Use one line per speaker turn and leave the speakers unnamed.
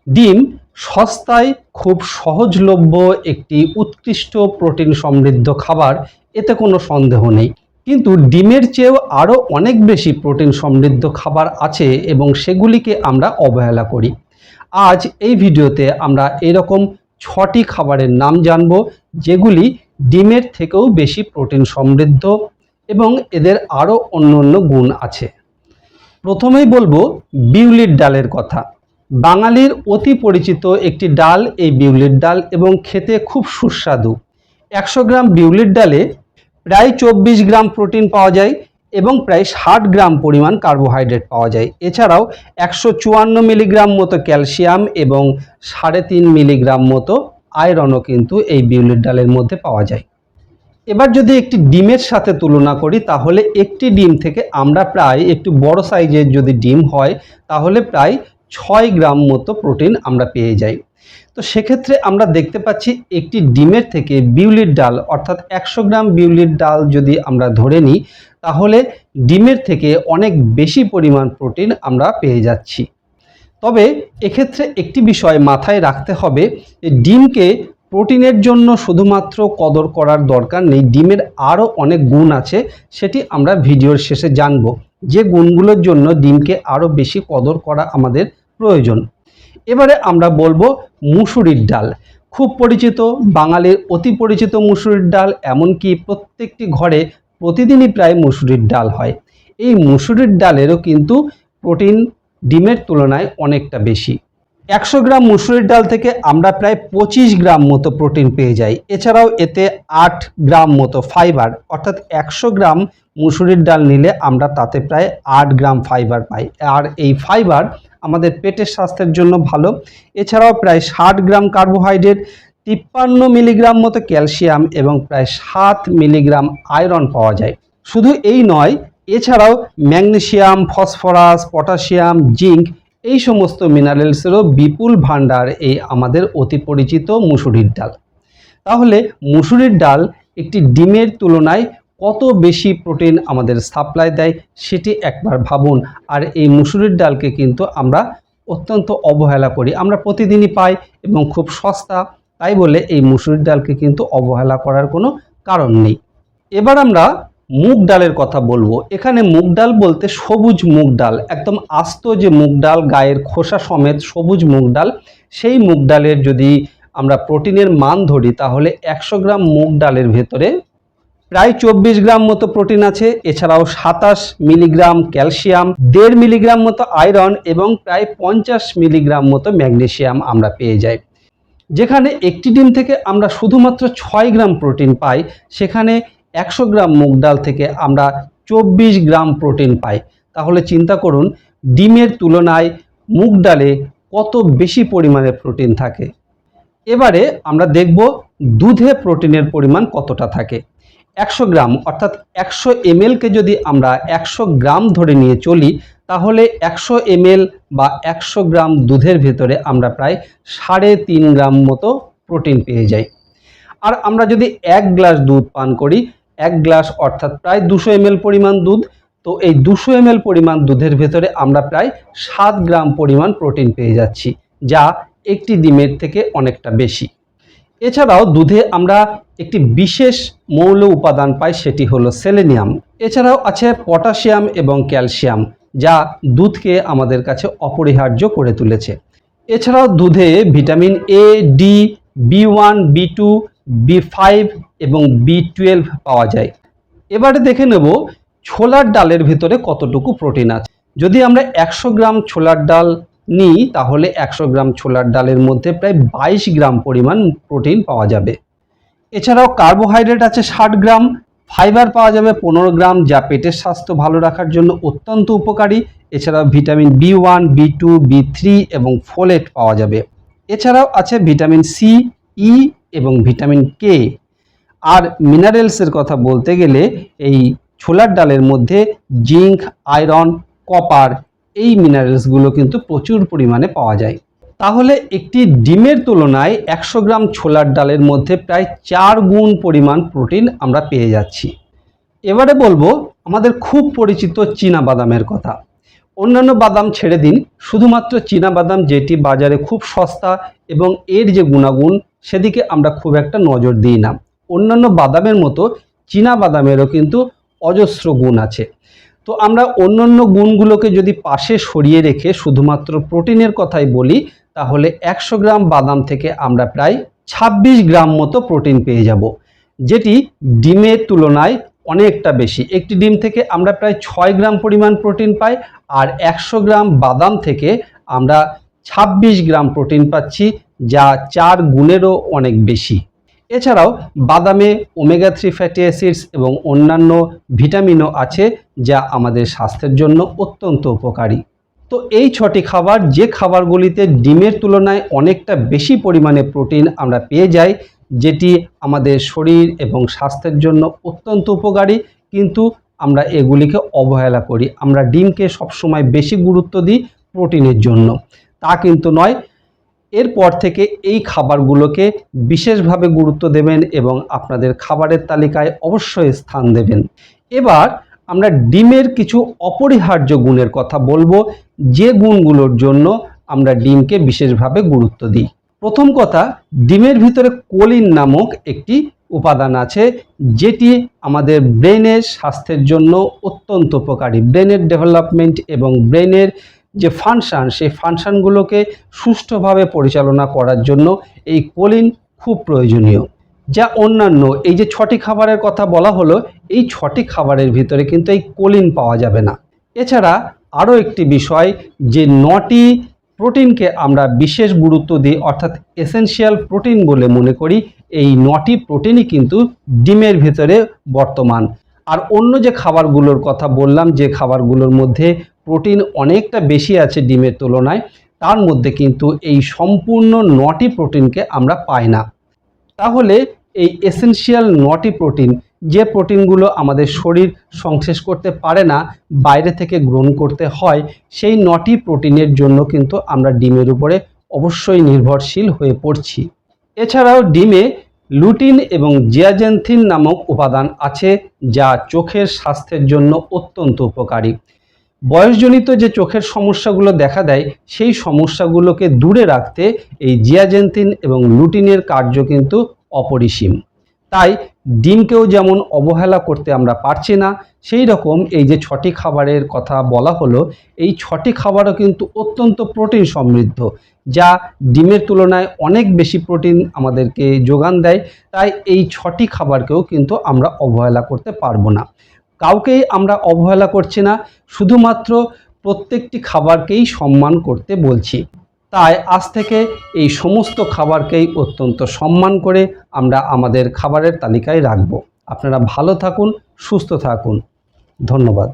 ডিম সস্তায় খুব সহজলভ্য একটি উৎকৃষ্ট প্রোটিন সমৃদ্ধ খাবার, এতে কোনো সন্দেহ নেই। কিন্তু ডিমের চেয়েও আরও অনেক বেশি প্রোটিন সমৃদ্ধ খাবার আছে এবং সেগুলিকে আমরা অবহেলা করি। আজ এই ভিডিওতে আমরা এরকম 6টি খাবারের নাম জানব যেগুলি ডিমের থেকেও বেশি প্রোটিন সমৃদ্ধ এবং এদের আরও অন্য গুণ আছে। প্রথমেই বলবো বিউলির ডালের কথা। বাঙালির অতি পরিচিত একটি ডাল এই বিউলির ডাল এবং খেতে খুব সুস্বাদু। 100 গ্রাম বিউলির ডালে প্রায় 24 গ্রাম প্রোটিন পাওয়া যায় এবং প্রায় 60 গ্রাম পরিমাণ কার্বোহাইড্রেট পাওয়া যায়। এছাড়াও 154 মিলিগ্রাম মতো ক্যালসিয়াম এবং 3.5 মিলিগ্রাম মতো আয়রনও কিন্তু এই বিউলির ডালের মধ্যে পাওয়া যায়। এবার যদি একটি ডিমের সাথে তুলনা করি তাহলে একটি ডিম থেকে আমরা প্রায় একটু বড় সাইজের যদি ডিম হয় তাহলে প্রায় 6 গ্রাম মতো প্রোটিন আমরা পেয়ে যাই। তো সেক্ষেত্রে আমরা দেখতে পাচ্ছি একটি ডিমের থেকে বিউলির ডাল অর্থাৎ 100 গ্রাম বিউলির ডাল যদি আমরা ধরে নিই তাহলে ডিমের থেকে অনেক বেশি পরিমাণ প্রোটিন আমরা পেয়ে যাচ্ছি। তবে এক্ষেত্রে একটি বিষয় মাথায় রাখতে হবে যে ডিমকে প্রোটিনের জন্য শুধুমাত্র কদর করার দরকার নেই, ডিমের আরও অনেক গুণ আছে, সেটি আমরা ভিডিওর শেষে জানব যে গুণগুলোর জন্য ডিমকে আরও বেশি কদর করা আমাদের প্রয়োজন। এবারে আমরা বলবো মুসুরির ডাল। খুব পরিচিত, বাঙালির অতি পরিচিত মুসুরির ডাল, এমনকি প্রত্যেকটি ঘরে প্রতিদিনই প্রায় মুসুরির ডাল হয়। এই মুসুরির ডালেরও কিন্তু প্রোটিন ডিমের তুলনায় অনেকটা বেশি। 100 গ্রাম মুসুরির ডাল থেকে আমরা প্রায় 25 গ্রাম মতো প্রোটিন পেয়ে যাই। এছাড়াও এতে 8 গ্রাম মতো ফাইবার, অর্থাৎ 100 গ্রাম মুসুরির ডাল নিলে আমরা তাতে প্রায় 8 গ্রাম ফাইবার পাই। আর এই ফাইবার আমাদের পেটের স্বাস্থ্যের জন্য ভালো। এছাড়াও প্রায় 60 গ্রাম কার্বোহাইড্রেট, 53 মিলিগ্রাম মতো ক্যালসিয়াম এবং প্রায় 7 মিলিগ্রাম আয়রন পাওয়া যায়। শুধু এই নয়, এছাড়াও ম্যাগনেসিয়াম, ফসফরাস, পটাশিয়াম, জিঙ্ক এই সমস্ত মিনারেলসেরও বিপুল ভাণ্ডার এই আমাদের অতি পরিচিত মুসুরির ডাল। তাহলে মুসুরির ডাল একটি ডিমের তুলনায় কত বেশি প্রোটিন আমাদের সাপ্লাই দেয় সেটি একবার ভাবুন। আর এই মুসুরির ডালকে কিন্তু আমরা অত্যন্ত অবহেলা করি, আমরা প্রতিদিনই পাই এবং খুব সস্তা, তাই বলে এই মুসুরির ডালকে কিন্তু অবহেলা করার কোনো কারণ নেই। এবার আমরা মুগ ডালের কথা বলবো। এখানে মুগ ডাল বলতে সবুজ মুগ ডাল, একদম আস্ত যে মুগ ডাল, গায়ের খোসা সমেত সবুজ মুগ ডাল, সেই মুগ ডালের যদি আমরা প্রোটিনের মান ধরি তাহলে 100 গ্রাম মুগ ডালের ভেতরে প্রায় 24 গ্রাম মতো প্রোটিন আছে। এছাড়াও 27 মিলিগ্রাম ক্যালসিয়াম, 1.5 মিলিগ্রাম মতো আয়রন এবং প্রায় 50 মিলিগ্রাম মতো ম্যাগনেসিয়াম আমরা পেয়ে যাই। যেখানে একটি ডিম থেকে আমরা শুধুমাত্র 6 গ্রাম প্রোটিন পাই, সেখানে 100 গ্রাম মুগ ডাল থেকে আমরা 24 গ্রাম প্রোটিন পাই। তাহলে চিন্তা করুন ডিমের তুলনায় মুগ ডালে কত বেশি পরিমাণে প্রোটিন থাকে। এবারে আমরা দেখব দুধে প্রোটিনের পরিমাণ কতটা থাকে। 100 গ্রাম অর্থাৎ 100 ml-কে যদি আমরা 100 গ্রাম ধরে নিয়ে চলি তাহলে 100 ml বা 100 গ্রাম দুধের ভেতরে আমরা প্রায় 3.5 গ্রাম মতো প্রোটিন পেয়ে যাই। আর আমরা যদি 1 গ্লাস দুধ পান করি, 1 গ্লাস অর্থাৎ প্রায় 200 ml পরিমাণ দুধ, তো এই 200 ml পরিমাণ দুধের ভেতরে আমরা প্রায় 7 গ্রাম পরিমাণ প্রোটিন পেয়ে যাচ্ছি, যা একটি ডিমের থেকে অনেকটা বেশি। এছাড়াও দুধে আমরা একটি বিশেষ মৌল উপাদান পাই, সেটি হলো সেলেনিয়াম। এছাড়াও আছে পটাশিয়াম এবং ক্যালসিয়াম, যা দুধকে আমাদের কাছে অপরিহার্য করে তুলেছে। এছাড়াও দুধে vitamin A, D, B1, B2, B5 এবং B12 পাওয়া যায়। এবারে দেখে নেব ছোলার ডালের ভিতরে কতটুকু প্রোটিন আছে। যদি আমরা 100 গ্রাম ছোলার ডাল নিই তাহলে 100 গ্রাম ছোলার ডালের মধ্যে প্রায় 22 গ্রাম পরিমাণ প্রোটিন পাওয়া যাবে। এছাড়াও কার্বোহাইড্রেট আছে 60 গ্রাম, ফাইবার পাওয়া যাবে 15 গ্রাম, যা পেটের স্বাস্থ্য ভালো রাখার জন্য অত্যন্ত উপকারী। এছাড়াও ভিটামিন B1, B2, B3 এবং ফোলেট পাওয়া যাবে। এছাড়াও আছে ভিটামিন সি, ই এবং ভিটামিন কে। আর মিনারেলসের কথা বলতে গেলে এই ছোলার ডালের মধ্যে জিঙ্ক, আয়রন, কপার এই মিনারেলসগুলো কিন্তু প্রচুর পরিমাণে পাওয়া যায়। তাহলে একটি ডিমের তুলনায় 100 গ্রাম ছোলার ডালের মধ্যে প্রায় 4 গুণ পরিমাণ প্রোটিন আমরা পেয়ে যাচ্ছি। এবারে বলবো আমাদের খুব পরিচিত চীনা বাদামের কথা। অন্যান্য বাদাম ছেড়ে দিন, শুধুমাত্র চীনা বাদাম যেটি বাজারে খুব সস্তা এবং এর যে গুণাগুণ সেদিকে আমরা খুব একটা নজর দিই না। অন্যান্য বাদামের মতো চীনা বাদামেরও কিন্তু অজস্র গুণ আছে। তো আমরা অন্যান্য গুণগুলোকে যদি পাশে সরিয়ে রেখে শুধুমাত্র প্রোটিনের কথাই বলি, তাহলে 100 গ্রাম বাদাম থেকে আমরা প্রায় 26 গ্রাম মতো প্রোটিন পেয়ে যাব, যেটি ডিমের তুলনায় অনেকটা বেশি। একটি ডিম থেকে আমরা প্রায় 6 গ্রাম পরিমাণ প্রোটিন পাই, আর 100 গ্রাম বাদাম থেকে আমরা 26 গ্রাম প্রোটিন পাচ্ছি, যা 4 গুণেরও অনেক বেশি। এছাড়াও বাদামে ওমেগা 3 ফ্যাটি অ্যাসিডস এবং অন্যান্য ভিটামিনও আছে, যা আমাদের স্বাস্থ্যের জন্য অত্যন্ত উপকারী। তো এই 6টি খাবার, যে খাবারগুলিতে ডিমের তুলনায় অনেকটা বেশি পরিমাণে প্রোটিন আমরা পেয়ে যাই, যেটি আমাদের শরীর এবং স্বাস্থ্যের জন্য অত্যন্ত উপকারী, কিন্তু আমরা এগুলিকে অবহেলা করি। আমরা ডিমকে সবসময় বেশি গুরুত্ব দিই প্রোটিনের জন্য, তা কিন্তু নয়। এরপর থেকে এই খাবারগুলোকে বিশেষভাবে গুরুত্ব দেবেন এবং আপনাদের খাবারের তালিকায় অবশ্যই স্থান দেবেন। এবার আমরা ডিমের কিছু অপরিহার্য গুণের কথা বলবো, যে গুণগুলোর জন্য আমরা ডিমকে বিশেষভাবে গুরুত্ব দিই। প্রথম কথা, ডিমের ভিতরে কোলিন নামক একটি উপাদান আছে, যেটি আমাদের ব্রেনের স্বাস্থ্যের জন্য অত্যন্ত উপকারী। ব্রেনের ডেভেলপমেন্ট এবং ব্রেনের যে ফাংশন, সেই ফাংশনগুলোকে সুষ্ঠুভাবে পরিচালনা করার জন্য এই কোলিন খুব প্রয়োজনীয়। যা অন্যান্য এই যে 6টি খাবারের কথা বলা হলো, এই 6টি খাবারের ভিতরে কিন্তু এই কোলিন পাওয়া যাবে না। এছাড়া আরও একটি বিষয়, যে 9টি প্রোটিনকে আমরা বিশেষ গুরুত্ব দিই, অর্থাৎ এসেনশিয়াল প্রোটিন বলে মনে করি। এই 9টি প্রোটিনই কিন্তু ডিমের ভিতরে বর্তমান। আর অন্য যে খাবারগুলোর কথা বললাম, যে খাবারগুলোর মধ্যে প্রোটিন অনেকটা বেশি আছে ডিমের তুলনায়, তার মধ্যে কিন্তু এই সম্পূর্ণ 9টি প্রোটিনকে আমরা পাই না। তাহলে এই এসেনশিয়াল 9টি প্রোটিন, যে প্রোটিনগুলো আমাদের শরীর সংশ্লেষ করতে পারে না, বাইরে থেকে গ্রহণ করতে হয়, সেই 9টি প্রোটিনের জন্য কিন্তু আমরা ডিমের উপরে অবশ্যই নির্ভরশীল হয়ে পড়ছি। এছাড়াও ডিমে লুটিন এবং জিয়াজেনথিন নামক উপাদান আছে, যা চোখের স্বাস্থ্যের জন্য অত্যন্ত উপকারী। বয়সজনিত যে চোখের সমস্যাগুলো দেখা দেয়, সেই সমস্যাগুলোকে দূরে রাখতে এই জিয়াজেনথিন এবং লুটিনের কার্য কিন্তু অপরিসীম। তাই ডিমকেও যেমন অবহেলা করতে আমরা পারছি না, সেই রকম এই যে 6টি খাবারের কথা বলা হলো, এই 6টি খাবারও কিন্তু অত্যন্ত প্রোটিন সমৃদ্ধ, যা ডিমের তুলনায় অনেক বেশি প্রোটিন আমাদেরকে যোগান দেয়। তাই এই 6টি খাবারকেও কিন্তু আমরা অবহেলা করতে পারবো না। কাউকেই আমরা অবহেলা করছি না, শুধুমাত্র প্রত্যেকটি খাবারকেই সম্মান করতে বলছি। তাই আজ থেকে এই সমস্ত খাবারকেই অত্যন্ত সম্মান করে আমরা আমাদের খাবারের তালিকায় রাখব। আপনারা ভালো থাকুন, সুস্থ থাকুন। ধন্যবাদ।